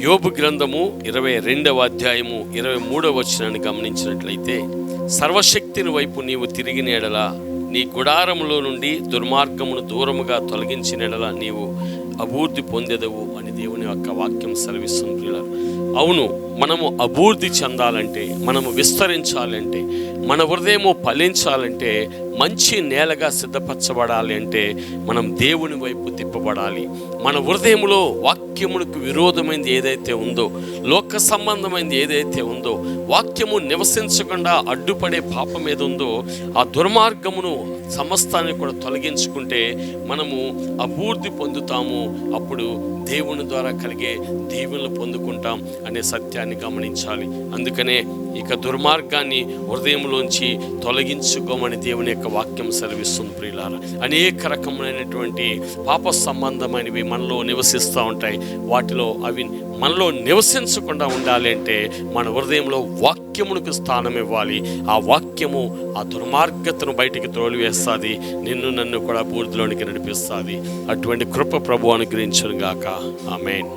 యోబు గ్రంథము 22వ అధ్యాయము 23వ వచనాన్ని గమనించినట్లయితే, సర్వశక్తిని వైపు నీవు తిరిగిన ఎడల, నీ గుడారములో నుండి దుర్మార్గమును దూరముగా తొలగించిన ఎడల నీవు అభివృద్ధి పొందెదవు అని దేవుని యొక్క వాక్యం సెలవిస్తుంది. అవును, మనము అభివృద్ధి చెందాలంటే, మనము విస్తరించాలంటే, మన హృదయము ఫలించాలంటే, మంచి నేలగా సిద్ధపరచబడాలి అంటే మనం దేవుని వైపు తిప్పబడాలి. మన హృదయంలో వాక్యములకు విరోధమైనది ఏదైతే ఉందో, లోక సంబంధమైనది ఏదైతే ఉందో, వాక్యము నివసించకుండా అడ్డుపడే పాపం ఏది ఉందో, ఆ దుర్మార్గమును సమస్తాన్ని కూడా తొలగించుకుంటే మనము అభివృద్ధి పొందుతాము. అప్పుడు దేవుని ద్వారా కలిగే దీవెనలు పొందుకుంటాం అనే సత్యాన్ని గమనించాలి. అందుకనే ఇక దుర్మార్గాన్ని హృదయంలోంచి తొలగించుకోమని దేవుని యొక్క వాక్యం సెలవిస్తుంది. ప్రియులారా, అనేక రకమైనటువంటి పాప సంబంధమైనవి మనలో నివసిస్తూ ఉంటాయి. వాటిలో అవి మనలో నివసించకుండా ఉండాలి అంటే మన హృదయంలో వాక్యమునకు స్థానం ఇవ్వాలి. ఆ వాక్యము ఆ దుర్మార్గతను బయటికి తోలివేస్తుంది, నిన్ను నన్ను కూడా పూర్తిలోనికి నడిపిస్తుంది. అటువంటి కృప ప్రభు అనుగ్రహించును గాక. ఆమేన్.